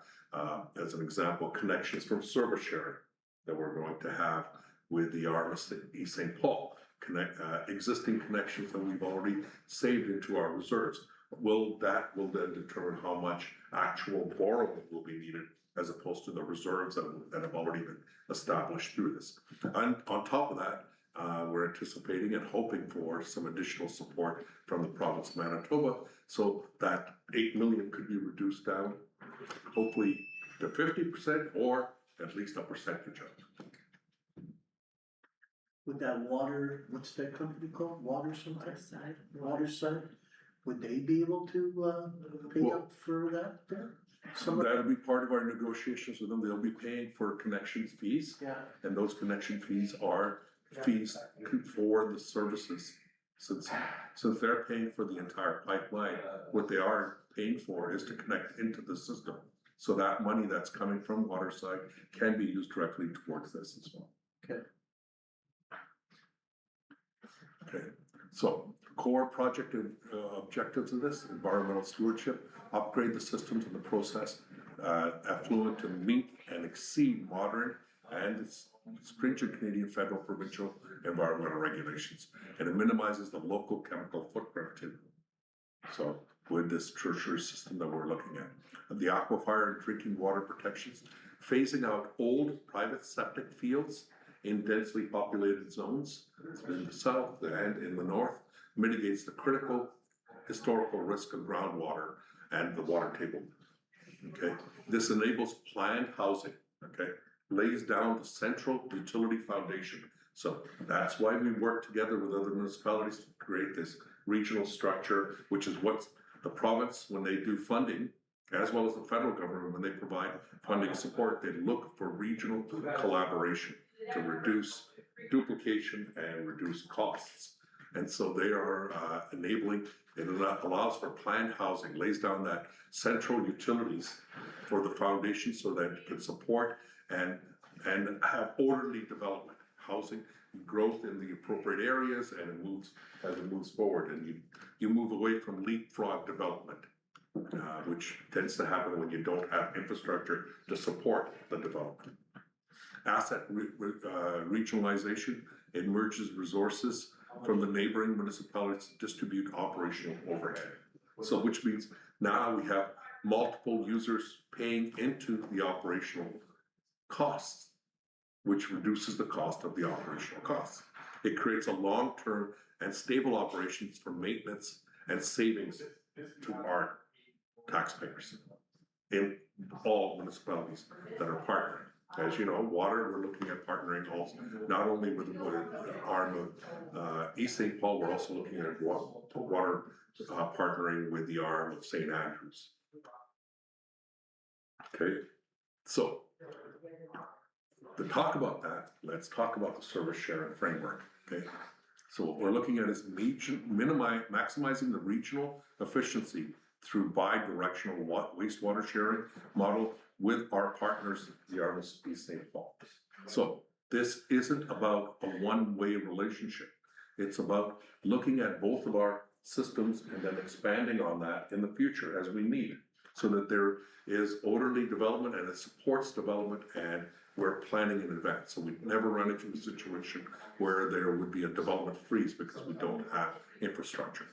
as an example, connections from service sharing that we're going to have with the Armis East St. Paul, existing connections that we've already saved into our reserves, that will then determine how much actual borrowing will be needed as opposed to the reserves that have already been established through this. And on top of that, we're anticipating and hoping for some additional support from the province of Manitoba, so that 8 million could be reduced down, hopefully to 50% or at least a percentage of it. With that water, what's that company called? Water something? Side. Waterside, would they be able to, pay Well- up for that there? Some of That'll be part of our negotiations with them. They'll be paying for connections fees, yeah, and those connection fees are fees for the services. Since they're paying for the entire pipeline, what they are paying for is to connect into the system. So that money that's coming from Waterside can be used directly towards this as well. Okay. Okay, so core project objectives of this: environmental stewardship, upgrade the systems and the process, effluent to meet and exceed modern and stringent Canadian federal provincial environmental regulations, and it minimizes the local chemical footprint too. So with this tertiary system that we're looking at, the aquifer and drinking water protections, phasing out old private septic fields in densely populated zones in the south and in the north, mitigates the critical historical risk of groundwater and the water table. Okay, this enables planned housing, okay, lays down the central utility foundation. So that's why we work together with other municipalities to create this regional structure, which is what the province, when they do funding, as well as the federal government, when they provide funding support, they look for regional collaboration to reduce duplication and reduce costs. And so they are enabling, it allows for planned housing, lays down that central utilities for the foundation so that it can support and have orderly development, housing, growth in the appropriate areas, and it moves as it moves forward. And you move away from leapfrog development, which tends to happen when you don't have infrastructure to support the development. Asset regionalization, it merges resources from the neighboring municipalities to distribute operational overhead. So which means now we have multiple users paying into the operational costs, which reduces the cost of the operational costs. It creates a long-term and stable operations for maintenance and savings to our taxpayers in all municipalities that are partnering. As you know, water, we're looking at partnering also, not only with the arm of East St. Paul, we're also looking at water partnering with the arm of St. Andrews. Okay, so to talk about that, let's talk about the service sharing framework, okay? So what we're looking at is maximizing the regional efficiency through bi-directional wastewater sharing model with our partners, the Armis East St. Paul. So this isn't about a one-way relationship. It's about looking at both of our systems and then expanding on that in the future as we need, so that there is orderly development and it supports development, and we're planning in advance. So we never run into a situation where there would be a development freeze because we don't have infrastructure.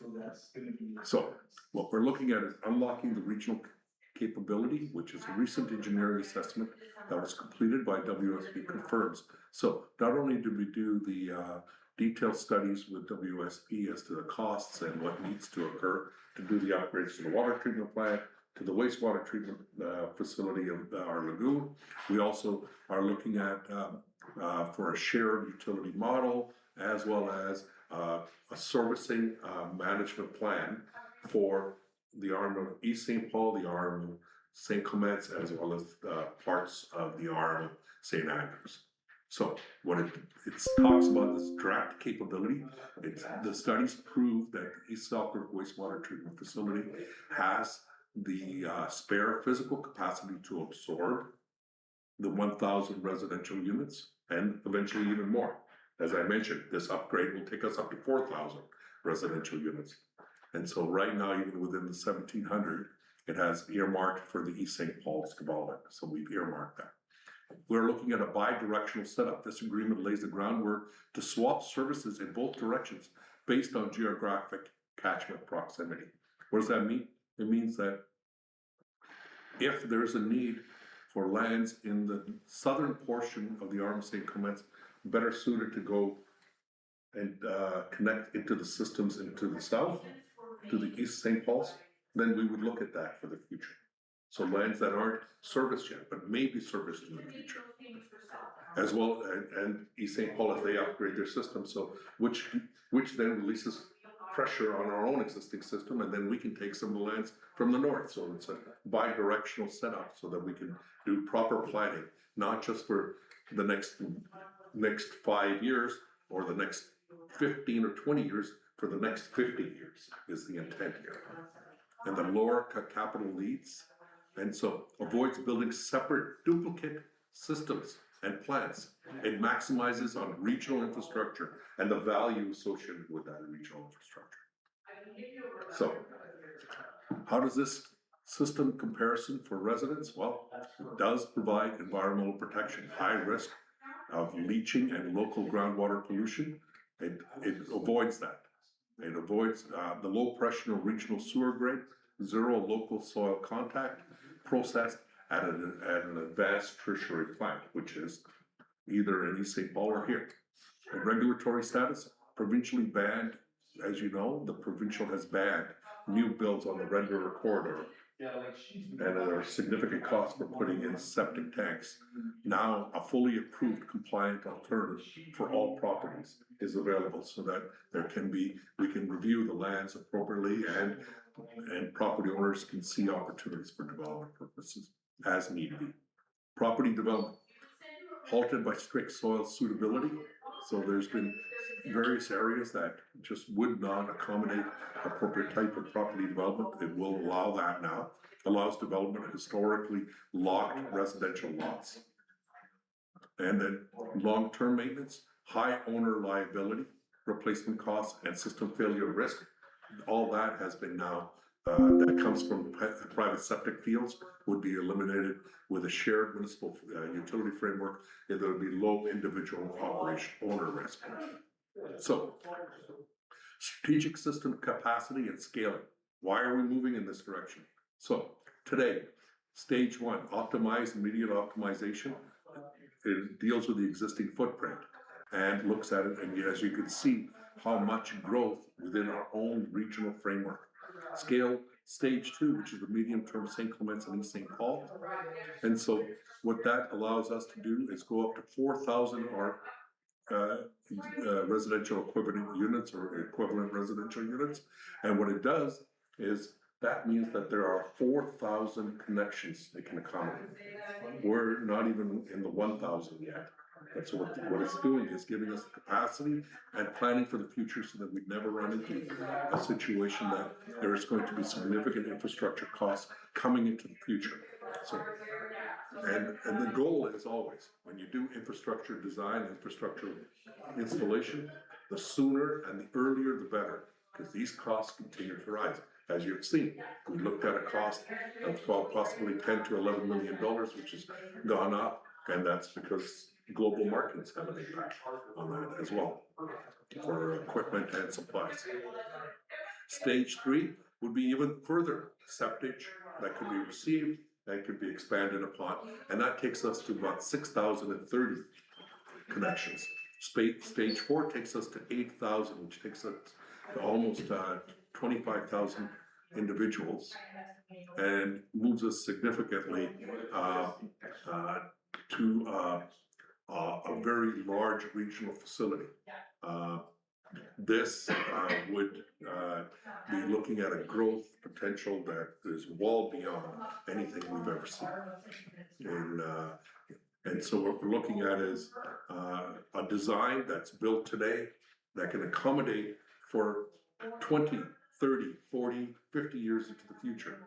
So what we're looking at is unlocking the regional capability, which is a recent engineering assessment that was completed by WSP confirms. So not only did we do the detailed studies with WSP as to the costs and what needs to occur to do the upgrades to the water treatment plant, to the wastewater treatment facility of our lagoon. We also are looking at for a shared utility model, as well as a servicing, management plan for the arm of East St. Paul, the arm of St. Clements, as well as, parts of the arm of St. Andrews. So what it talks about this direct capability, the studies prove that the East Selkirk wastewater treatment facility has the spare physical capacity to absorb the 1,000 residential units and eventually even more. As I mentioned, this upgrade will take us up to 4,000 residential units. And so right now, even within the 1,700, it has earmarked for the East St. Paul's development. So we've earmarked that. We're looking at a bi-directional setup. This agreement lays the groundwork to swap services in both directions based on geographic catchment proximity. What does that mean? It means that if there's a need for lands in the southern portion of the arm of St. Clements, better suited to go and connect into the systems into the south, to the East St. Paul's, then we would look at that for the future. So lands that aren't serviced yet, but may be serviced in the future. As well, and East St. Paul as they upgrade their system, so which then releases pressure on our own existing system, and then we can take some of the lands from the north. So it's a bi-directional setup so that we can do proper planning, not just for the next 5 years or the next 15 or 20 years, for the next 50 years is the intent here. And the lower capital leads, and so avoids building separate duplicate systems and plants. It maximizes on regional infrastructure and the value associated with that regional infrastructure. So, how does this system comparison for residents? Well, it does provide environmental protection, high risk of leaching and local groundwater pollution. It avoids that. It avoids the low pressure regional sewer grade, zero local soil contact, processed at an advanced tertiary plant, which is either in East St. Paul or here. A regulatory status, provincially banned, as you know, the provincial has banned new builds on the Red River corridor. And there are significant costs for putting in septic tanks. Now, a fully approved compliant alternative for all properties is available so that we can review the lands appropriately and property owners can see opportunities for development purposes as need be. Property development, halted by strict soil suitability. So there's been various areas that just would not accommodate appropriate type of property development. It will allow that now. Allows development of historically locked residential lots. And then long-term maintenance, high owner liability, replacement costs, and system failure risk. All that has been now, that comes from private septic fields, would be eliminated with a shared municipal utility framework. There would be low individual operation owner risk. So, strategic system capacity and scaling. Why are we moving in this direction? So, today, stage one, optimize immediate optimization. It deals with the existing footprint and looks at it, and as you can see, how much growth within our own regional framework. Scale stage two, which is the medium-term St. Clements and East St. Paul. And so what that allows us to do is go up to 4,000 residential equivalent units or equivalent residential units. And what it does is that means that there are 4,000 connections they can accommodate. We're not even in the 1,000 yet. And so what it's doing is giving us the capacity and planning for the future so that we never run into a situation that there is going to be significant infrastructure costs coming into the future. So, and the goal is always, when you do infrastructure design, infrastructure installation, the sooner and the earlier the better, because these costs continue to rise. As you've seen, we looked at a cost of possibly $10 to $11 million, which has gone up, and that's because global markets have an impact on that as well for equipment and supplies. Stage three would be even further septic that could be received and could be expanded upon, and that takes us to about 6,030 connections. Stage four takes us to 8,000, which takes us to almost 25,000 individuals and moves us significantly to a very large regional facility. This would be looking at a growth potential that is well beyond anything we've ever seen. And so what we're looking at is a design that's built today that can accommodate for 20, 30, 40, 50 years into the future.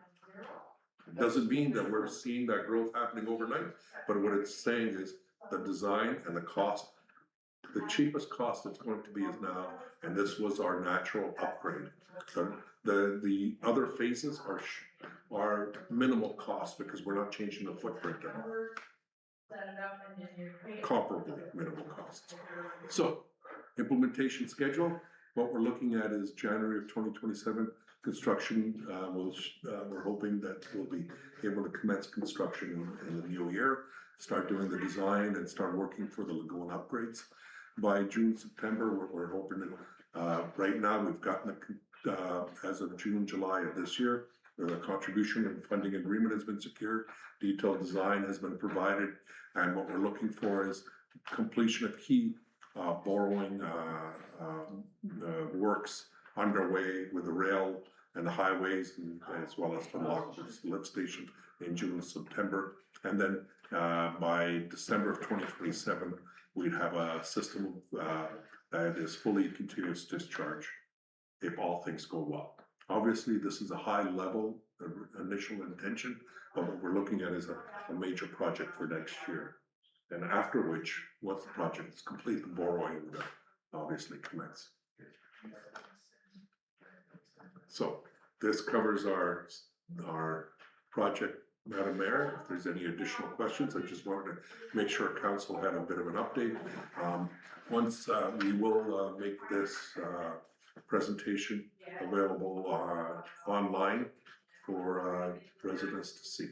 It doesn't mean that we're seeing that growth happening overnight, but what it's saying is the design and the cost, the cheapest cost it's going to be is now, and this was our natural upgrade. So the other phases are minimal cost because we're not changing the footprint at all. Comparably minimal costs. So implementation schedule, what we're looking at is January of 2027. Construction, we're hoping that we'll be able to commence construction in the new year, start doing the design and start working for the lagoon upgrades. By June, September, we're hoping to, right now we've gotten, as of June, July of this year, the contribution and funding agreement has been secured, detailed design has been provided, and what we're looking for is completion of key borrowing works underway with the rail and the highways, and as well as the lift station in June and September. And then by December of 2027, we'd have a system that is fully continuous discharge if all things go well. Obviously, this is a high level initial intention, but what we're looking at is a major project for next year. And after which, once the project is complete, the borrowing would obviously commence. So this covers our project, Madam Mayor. If there's any additional questions, I just wanted to make sure council had a bit of an update. Once we will make this presentation available online for residents to see.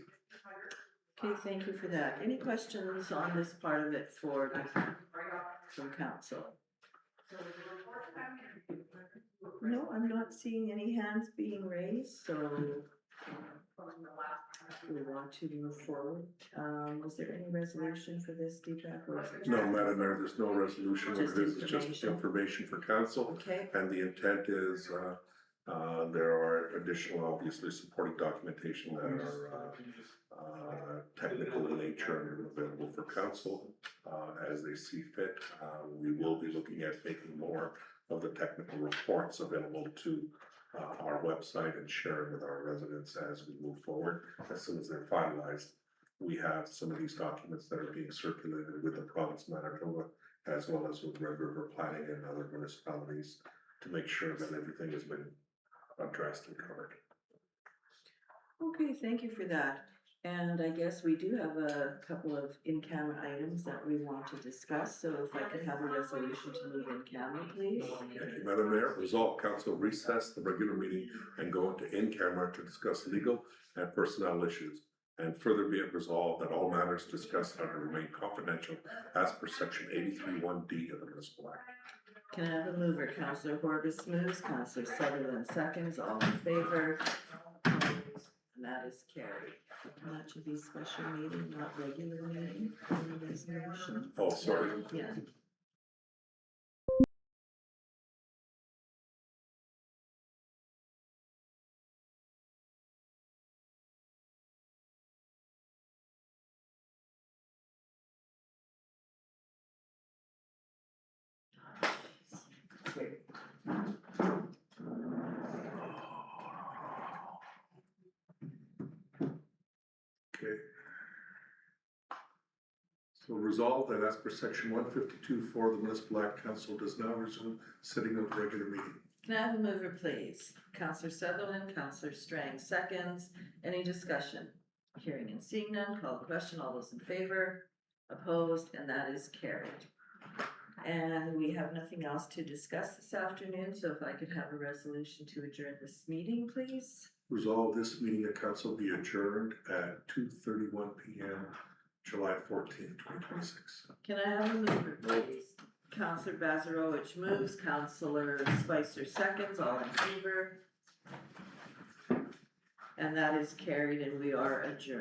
Okay, thank you for that. Any questions on this part of it from council? No, I'm not seeing any hands being raised, so we want to move forward. Was there any resolution for this, Deepak? or is it No, just- Madam Mayor, there's no resolution. Just This is just information. information for council. Okay, And the intent is, there are additional, obviously, supporting documentation that are technical in nature and available for council as they see fit. We will be looking at making more of the technical reports available to our website and sharing with our residents as we move forward. As soon as they're finalized, we have some of these documents that are being circulated with the province of Manitoba, as well as with Red River Planning and other municipalities, to make sure that everything has been addressed and covered. okay, thank you for that. And I guess we do have a couple of in-camera items that we want to discuss, so if I could have a resolution to move in camera, please. Thank you, Madam Mayor. Resolve council recess the regular meeting and go into in-camera to discuss legal and personnel issues. And further be it resolved that all matters discussed are to remain confidential as per section 83(1)(d) of the municipal act. Can I have a mover? Councillor Horvis moves, Councillor Sutherland seconds, all in favor? Opposed? And that is carried. And that should be special meeting, not regular meeting, on the resolution. Oh, sorry. Yeah. Great. Okay. So resolved that as per section 152(4) of the municipal act, council does now resume sitting of the regular meeting. Can I have a mover, please? Councillor Sutherland, Councillor Strang seconds. Any discussion? Hearing and seeing none, call the question. All those in favor? Opposed? And that is carried. And we have nothing else to discuss this afternoon, so if I could have a resolution to adjourn this meeting, please. Resolve this meeting of council be adjourned at 2:31 PM, July 14th, 2026. Can I have a mover, please? Councillor Bazarowicz moves, Councillor Spicer seconds, all in favor. And that is carried and we are adjourned.